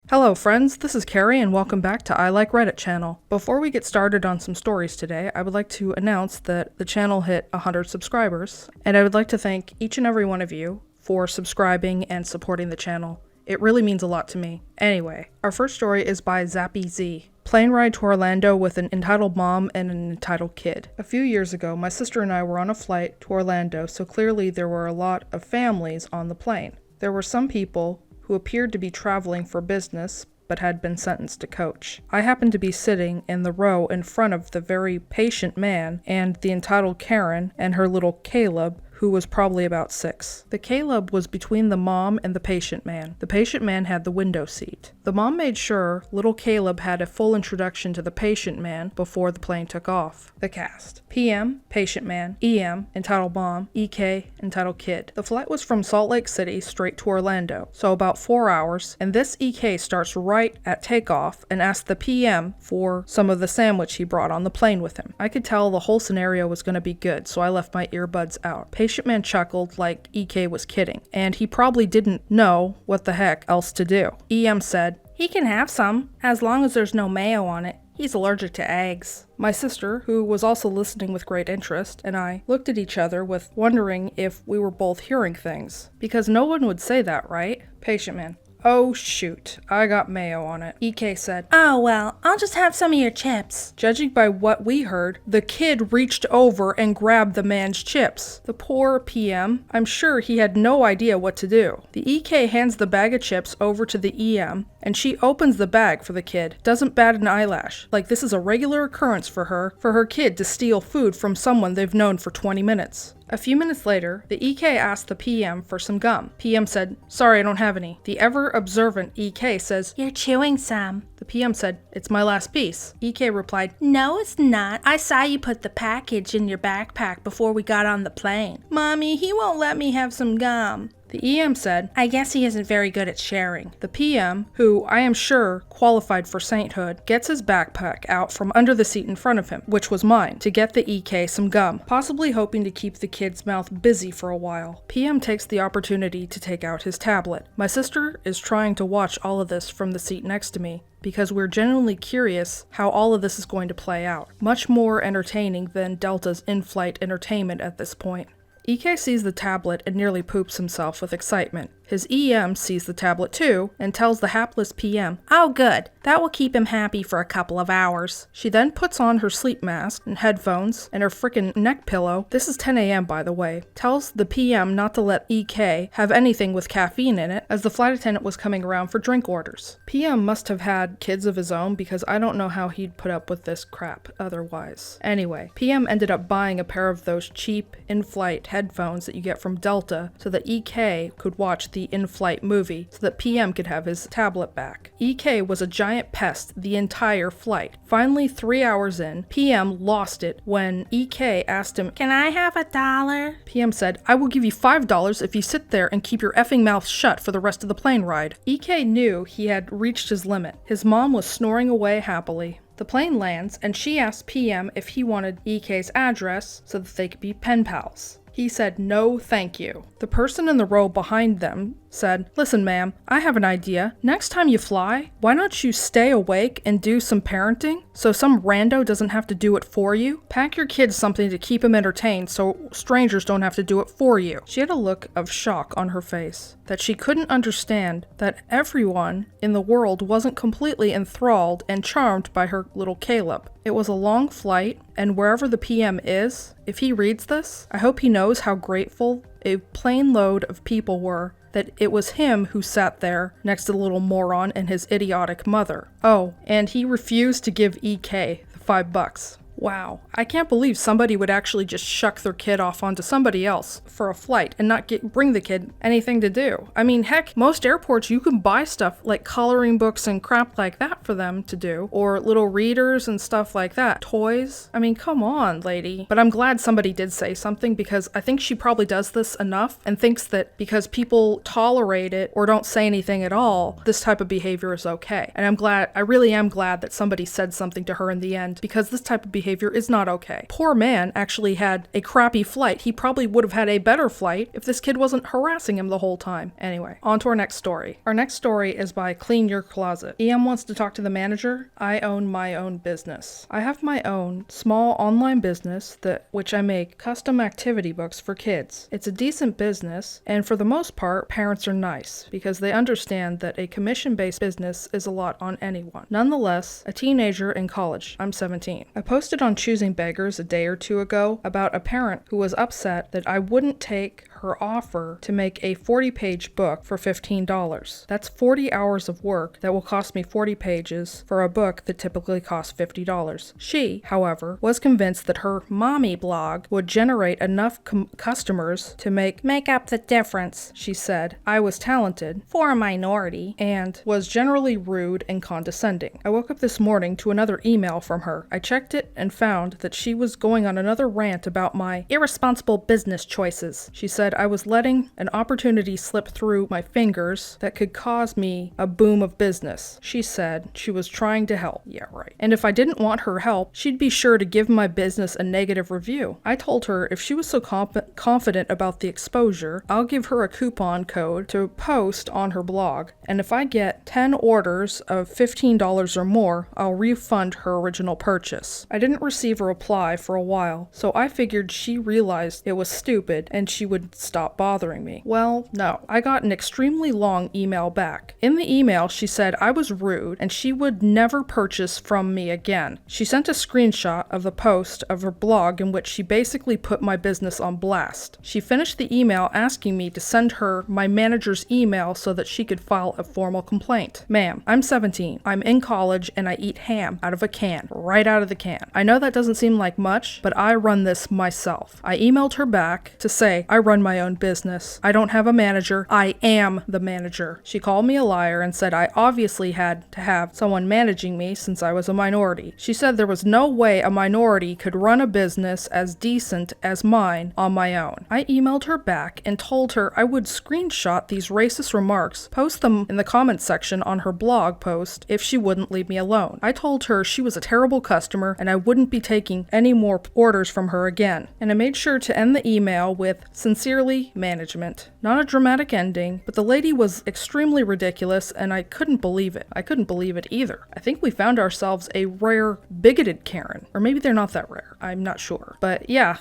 Hello friends, this is Carrie and welcome back to I Like Reddit channel. Before we get started on some stories today, I would like to announce that the channel hit 100 subscribers, and I would like to thank each and every one of you for subscribing and supporting the channel. It really means a lot to me. Anyway, our first story is by Zappy Z. Plane ride to Orlando with an entitled mom and an entitled kid. A few years ago, my sister and I were on a flight to Orlando, so clearly there were a lot of families on the plane. There were some people who appeared to be traveling for business, but had been sentenced to coach. I happened to be sitting in the row in front of the very patient man and the entitled Karen and her little Caleb, who was probably about 6. The Caleb was between the mom and the patient man. The patient man had the window seat. The mom made sure little Caleb had a full introduction to the patient man before the plane took off. The cast: PM, patient man; EM, entitled mom; EK, entitled kid. The flight was from Salt Lake City straight to Orlando, so about 4 hours, and this EK starts right at takeoff and asks the PM for some of the sandwich he brought on the plane with him. I could tell the whole scenario was going to be good, so I left my earbuds out. Patient man chuckled like EK was kidding, and he probably didn't know what the heck else to do. EM said, "He can have some, as long as there's no mayo on it. He's allergic to eggs." My sister, who was also listening with great interest, and I looked at each other with wondering if we were both hearing things. Because no one would say that, right? Patient man: "Oh shoot, I got mayo on it." EK said, "Oh well, I'll just have some of your chips." Judging by what we heard, the kid reached over and grabbed the man's chips. The poor PM, I'm sure he had no idea what to do. The EK hands the bag of chips over to the EM, and she opens the bag for the kid. Doesn't bat an eyelash, like this is a regular occurrence for her kid to steal food from someone they've known for 20 minutes. A few minutes later, the EK asked the PM for some gum. PM said, "Sorry, I don't have any." The ever-observant EK says, "You're chewing some." The PM said, "It's my last piece." EK replied, "No, it's not. I saw you put the package in your backpack before we got on the plane. Mommy, he won't let me have some gum." The EM said, "I guess he isn't very good at sharing." The PM, who I am sure qualified for sainthood, gets his backpack out from under the seat in front of him, which was mine, to get the EK some gum, possibly hoping to keep the kid's mouth busy for a while. PM takes the opportunity to take out his tablet. My sister is trying to watch all of this from the seat next to me, because we're genuinely curious how all of this is going to play out. Much more entertaining than Delta's in-flight entertainment at this point. EK sees the tablet and nearly poops himself with excitement. His EM sees the tablet too and tells the hapless PM, "Oh good, that will keep him happy for a couple of hours." She then puts on her sleep mask and headphones and her frickin' neck pillow. This is 10 a.m. by the way. Tells the PM not to let EK have anything with caffeine in it, as the flight attendant was coming around for drink orders. PM must have had kids of his own, because I don't know how he'd put up with this crap otherwise. Anyway, PM ended up buying a pair of those cheap in-flight headphones that you get from Delta so that EK could watch the in-flight movie so that PM could have his tablet back. EK was a giant pest the entire flight. Finally, 3 hours in, PM lost it when EK asked him, "Can I have $1?" PM said, "I will give you $5 if you sit there and keep your effing mouth shut for the rest of the plane ride." EK knew he had reached his limit. His mom was snoring away happily. The plane lands, and she asked PM if he wanted EK's address so that they could be pen pals. He said, "No, thank you." The person in the row behind them said, "Listen, ma'am, I have an idea. Next time you fly, why don't you stay awake and do some parenting so some rando doesn't have to do it for you? Pack your kids something to keep him entertained so strangers don't have to do it for you." She had a look of shock on her face, that she couldn't understand that everyone in the world wasn't completely enthralled and charmed by her little Caleb. It was a long flight, and wherever the PM is, if he reads this, I hope he knows how grateful a plane load of people were that it was him who sat there next to the little moron and his idiotic mother. Oh, and he refused to give EK the $5. Wow, I can't believe somebody would actually just shuck their kid off onto somebody else for a flight and not bring the kid anything to do. I mean, heck, most airports you can buy stuff like coloring books and crap like that for them to do, or little readers and stuff like that, toys. I mean, come on, lady. But I'm glad somebody did say something, because I think she probably does this enough and thinks that because people tolerate it or don't say anything at all, this type of behavior is okay. And I really am glad that somebody said something to her in the end, because this type of behavior behavior is not okay. Poor man actually had a crappy flight. He probably would have had a better flight if this kid wasn't harassing him the whole time. Anyway, on to our next story. Our next story is by Clean Your Closet. EM wants to talk to the manager. I own my own business. I have my own small online business which I make custom activity books for kids. It's a decent business, and for the most part, parents are nice because they understand that a commission-based business is a lot on anyone. Nonetheless, a teenager in college, I'm 17. I posted on Choosing Beggars a day or two ago about a parent who was upset that I wouldn't take her offer to make a 40-page book for $15. That's 40 hours of work that will cost me 40 pages for a book that typically costs $50. She, however, was convinced that her mommy blog would generate enough customers to make up the difference. She said I was talented for a minority and was generally rude and condescending. I woke up this morning to another email from her. I checked it and found that she was going on another rant about my irresponsible business choices. She said I was letting an opportunity slip through my fingers that could cause me a boom of business. She said she was trying to help. Yeah, right. And if I didn't want her help, she'd be sure to give my business a negative review. I told her if she was so confident about the exposure, I'll give her a coupon code to post on her blog. And if I get 10 orders of $15 or more, I'll refund her original purchase. I didn't receive a reply for a while, so I figured she realized it was stupid and she would stop bothering me. Well, no. I got an extremely long email back. In the email, she said I was rude and she would never purchase from me again. She sent a screenshot of the post of her blog in which she basically put my business on blast. She finished the email asking me to send her my manager's email so that she could file a formal complaint. Ma'am, I'm 17. I'm in college and I eat ham out of a can, right out of the can. I know that doesn't seem like much, but I run this myself. I emailed her back to say I run my own business. I don't have a manager. I am the manager. She called me a liar and said I obviously had to have someone managing me since I was a minority. She said there was no way a minority could run a business as decent as mine on my own. I emailed her back and told her I would screenshot these racist remarks, post them in the comments section on her blog post if she wouldn't leave me alone. I told her she was a terrible customer and I wouldn't be taking any more orders from her again. And I made sure to end the email with "Sincerely, management." Not a dramatic ending, but the lady was extremely ridiculous and I couldn't believe it. I couldn't believe it either. I think we found ourselves a rare bigoted Karen. Or maybe they're not that rare. I'm not sure. But yeah,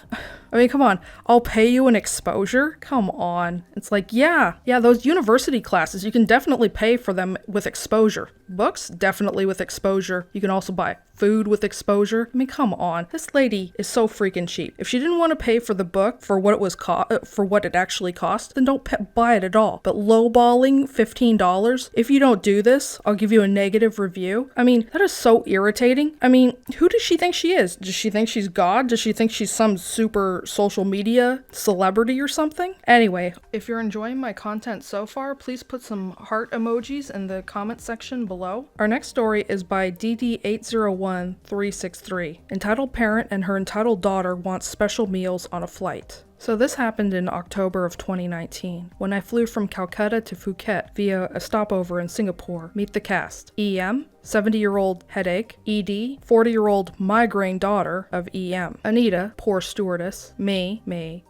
I mean, come on. I'll pay you an exposure? Come on. It's like, yeah, those university classes, you can definitely pay for them with exposure. Books, definitely with exposure. You can also buy food with exposure. I mean, come on. This lady is so freaking cheap. If she didn't want to pay for the book for what it was for what it actually cost, then don't buy it at all. But lowballing $15, if you don't do this, I'll give you a negative review. I mean, that is so irritating. I mean, who does she think she is? Does she think she's God? Does she think she's some super social media celebrity or something? Anyway, if you're enjoying my content so far, please put some heart emojis in the comment section below. Our next story is by DD801363. Entitled parent and her entitled daughter want special meals on a flight. So this happened in October of 2019, when I flew from Calcutta to Phuket via a stopover in Singapore. Meet the cast. EM, 70-year-old headache. ED, 40-year-old migraine daughter of EM. Anita, poor stewardess. Me.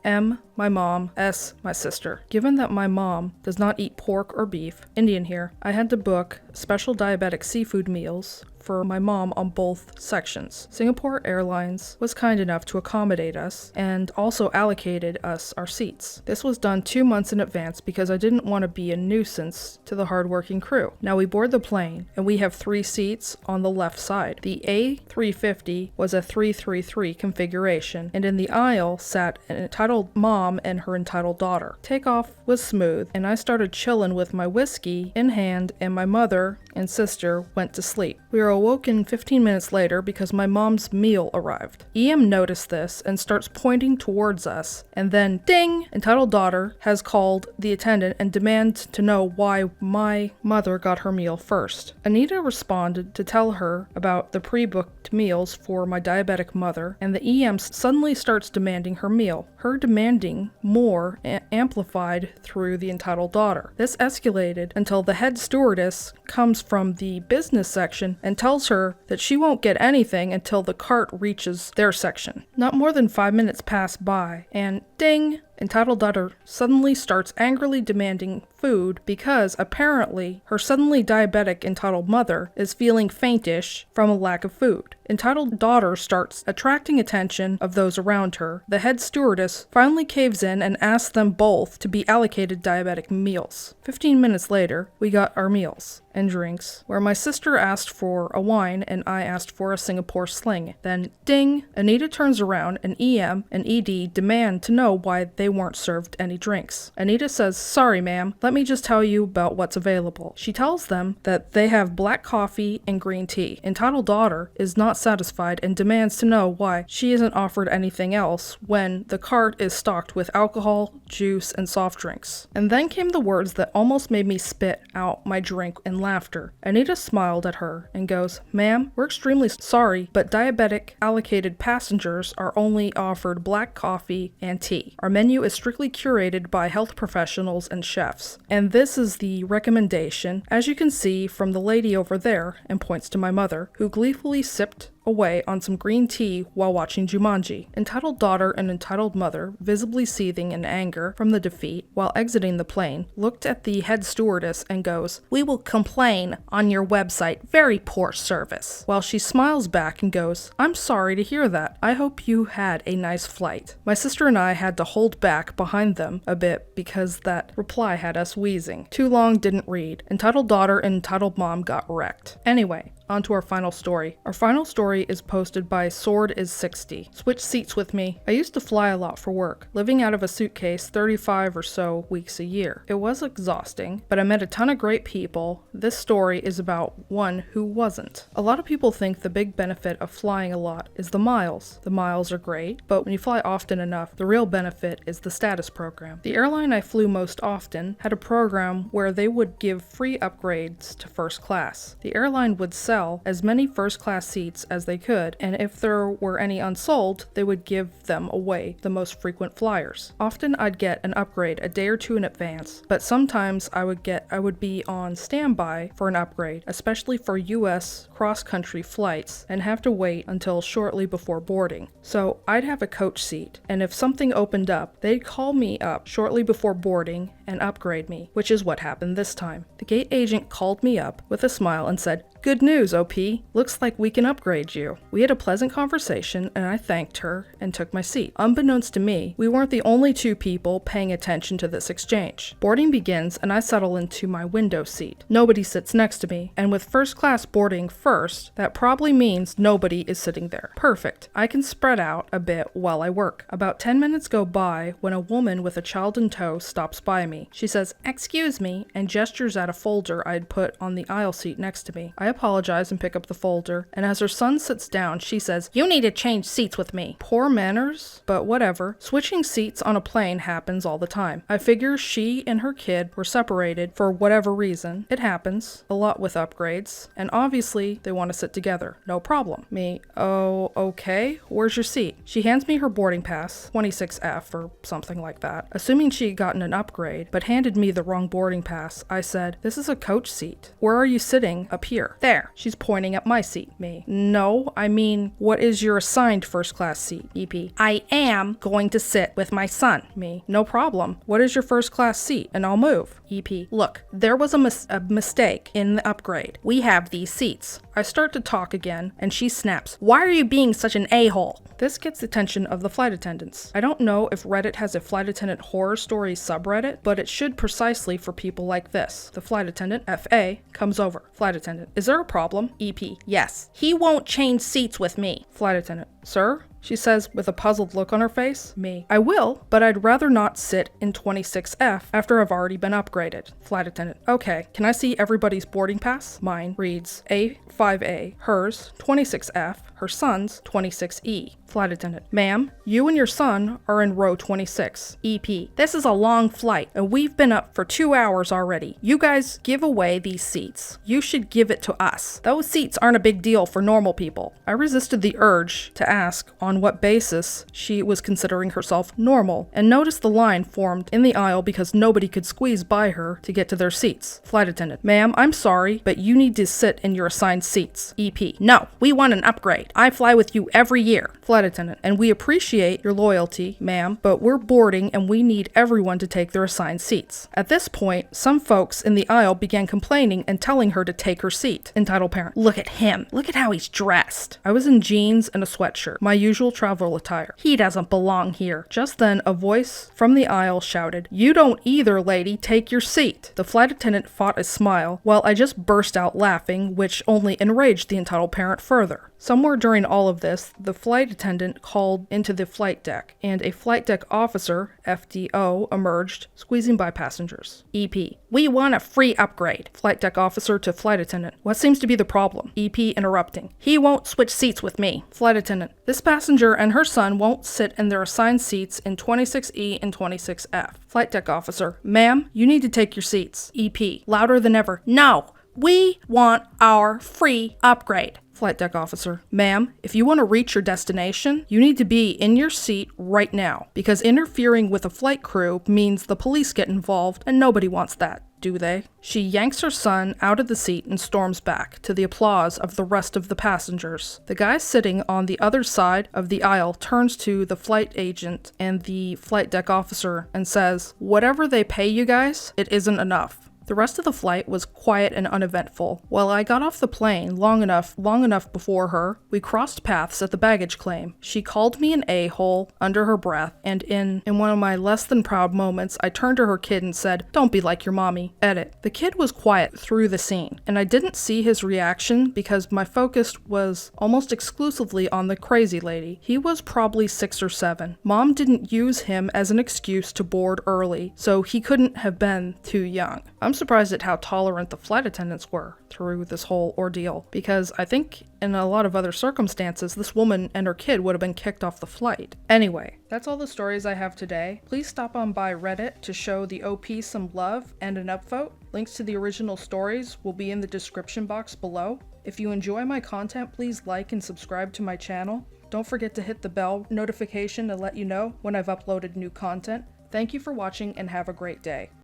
M, my mom. S, my sister. Given that my mom does not eat pork or beef, Indian here, I had to book special diabetic seafood meals for my mom on both sections. Singapore Airlines was kind enough to accommodate us and also allocated us our seats. This was done 2 months in advance because I didn't want to be a nuisance to the hardworking crew. Now we board the plane and we have 3 seats on the left side. The A350 was a 333 configuration, and in the aisle sat an entitled mom and her entitled daughter. Takeoff was smooth and I started chilling with my whiskey in hand, and my mother and sister went to sleep. We were awoken 15 minutes later because my mom's meal arrived. EM noticed this and starts pointing towards us, and then ding! Entitled daughter has called the attendant and demands to know why my mother got her meal first. Anita responded to tell her about the pre-booked meals for my diabetic mother, and the EM suddenly starts demanding her meal. Her demanding more amplified through the entitled daughter. This escalated until the head stewardess comes from the business section and tells tells her that she won't get anything until the cart reaches their section. Not more than 5 minutes pass by, and ding! Entitled daughter suddenly starts angrily demanding food because apparently her suddenly diabetic entitled mother is feeling faintish from a lack of food. Entitled daughter starts attracting attention of those around her. The head stewardess finally caves in and asks them both to be allocated diabetic meals. 15 minutes later, we got our meals and drinks, where my sister asked for a wine and I asked for a Singapore sling. Then, ding! Anita turns around and EM and ED demand to know why they weren't served any drinks. Anita says, "Sorry ma'am, let me just tell you about what's available." She tells them that they have black coffee and green tea. Entitled daughter is not satisfied and demands to know why she isn't offered anything else when the cart is stocked with alcohol, juice, and soft drinks. And then came the words that almost made me spit out my drink in laughter. Anita smiled at her and goes, "Ma'am, we're extremely sorry, but diabetic allocated passengers are only offered black coffee and tea. Our menu is strictly curated by health professionals and chefs. And this is the recommendation, as you can see from the lady over there," and points to my mother, who gleefully sipped away on some green tea while watching Jumanji. Entitled daughter and entitled mother, visibly seething in anger from the defeat while exiting the plane, looked at the head stewardess and goes, "We will complain on your website. Very poor service." While she smiles back and goes, "I'm sorry to hear that. I hope you had a nice flight." My sister and I had to hold back behind them a bit because that reply had us wheezing. Too long didn't read. Entitled daughter and entitled mom got wrecked. Anyway, on to our final story. Our final story is posted by Sword is 60. Switch seats with me. I used to fly a lot for work, living out of a suitcase 35 or so weeks a year. It was exhausting, but I met a ton of great people. This story is about one who wasn't. A lot of people think the big benefit of flying a lot is the miles. The miles are great, but when you fly often enough, the real benefit is the status program. The airline I flew most often had a program where they would give free upgrades to first class. The airline would sell as many first-class seats as they could, and if there were any unsold, they would give them away, the most frequent flyers. Often I'd get an upgrade a day or two in advance, but sometimes I would be on standby for an upgrade, especially for US cross-country flights, and have to wait until shortly before boarding. So I'd have a coach seat, and if something opened up, they'd call me up shortly before boarding and upgrade me, which is what happened this time. The gate agent called me up with a smile and said, "Good news, OP. Looks like we can upgrade you." We had a pleasant conversation and I thanked her and took my seat. Unbeknownst to me, we weren't the only two people paying attention to this exchange. Boarding begins and I settle into my window seat. Nobody sits next to me, and with first class boarding first, that probably means nobody is sitting there. Perfect. I can spread out a bit while I work. About 10 minutes go by when a woman with a child in tow stops by me. She says, "Excuse me," and gestures at a folder I'd put on the aisle seat next to me. I apologize and pick up the folder, and as her son sits down, she says, "You need to change seats with me." Poor manners, but whatever. Switching seats on a plane happens all the time. I figure she and her kid were separated for whatever reason. It happens a lot with upgrades, and obviously they want to sit together. No problem. Me, "Oh, okay. Where's your seat?" She hands me her boarding pass, 26F or something like that. Assuming she had gotten an upgrade, but handed me the wrong boarding pass, I said, "This is a coach seat. Where are you sitting? Up here." "There." She's pointing at my seat. Me, "No, I mean, what is your assigned first class seat?" EP, "I am going to sit with my son." Me, "No problem. What is your first class seat? And I'll move." EP, "Look, there was a mistake in the upgrade. We have these seats." I start to talk again, and she snaps, "Why are you being such an a-hole?" This gets the attention of the flight attendants. I don't know if Reddit has a flight attendant horror stories subreddit, but it should precisely for people like this. The flight attendant, FA, comes over. Flight attendant, "Is there a problem?" EP, "Yes. He won't change seats with me." Flight attendant, "Sir?" She says with a puzzled look on her face. Me, "I will, but I'd rather not sit in 26F after I've already been upgraded." Flight attendant, "Okay, can I see everybody's boarding pass?" Mine reads A5A, hers 26F, her son's 26E. Flight attendant, "Ma'am, you and your son are in row 26. EP, "This is a long flight, and we've been up for 2 hours already. You guys give away these seats. You should give it to us. Those seats aren't a big deal for normal people." I resisted the urge to ask on what basis she was considering herself normal, and noticed the line formed in the aisle because nobody could squeeze by her to get to their seats. Flight attendant: ma'am, I'm sorry, but you need to sit in your assigned seats. EP: no, we want an upgrade. I fly with you every year. Flight attendant: and we appreciate your loyalty, ma'am, but we're boarding and we need everyone to take their assigned seats. At this point, some folks in the aisle began complaining and telling her to take her seat. Entitled parent: Look at him. Look at how he's dressed. I was in jeans and a sweatshirt, my usual travel attire. He doesn't belong here. Just then, a voice from the aisle shouted, "You don't either, lady. Take your seat." The flight attendant fought a smile, while I just burst out laughing, which only enraged the entitled parent further. Somewhere during all of this, the flight attendant called into the flight deck, and a flight deck officer, FDO, emerged, squeezing by passengers. EP: we want a free upgrade. Flight deck officer to flight attendant: what seems to be the problem? EP interrupting: he won't switch seats with me. Flight attendant: this passenger and her son won't sit in their assigned seats in 26E and 26F. Flight deck officer: ma'am, you need to take your seats. EP, louder than ever: no, we want our free upgrade. Flight deck officer: ma'am, if you want to reach your destination, you need to be in your seat right now, because interfering with a flight crew means the police get involved, and nobody wants that, do they? She yanks her son out of the seat and storms back, to the applause of the rest of the passengers. The guy sitting on the other side of the aisle turns to the flight agent and the flight deck officer and says, "Whatever they pay you guys, it isn't enough." The rest of the flight was quiet and uneventful. While I got off the plane long enough before her, we crossed paths at the baggage claim. She called me an a-hole under her breath, and in one of my less than proud moments, I turned to her kid and said, "Don't be like your mommy." Edit. The kid was quiet through the scene, and I didn't see his reaction because my focus was almost exclusively on the crazy lady. He was probably 6 or 7. Mom didn't use him as an excuse to board early, so he couldn't have been too young. I'm surprised at how tolerant the flight attendants were through this whole ordeal, because I think in a lot of other circumstances, this woman and her kid would have been kicked off the flight. Anyway, that's all the stories I have today. Please stop on by Reddit to show the OP some love and an upvote. Links to the original stories will be in the description box below. If you enjoy my content, please like and subscribe to my channel. Don't forget to hit the bell notification to let you know when I've uploaded new content. Thank you for watching and have a great day.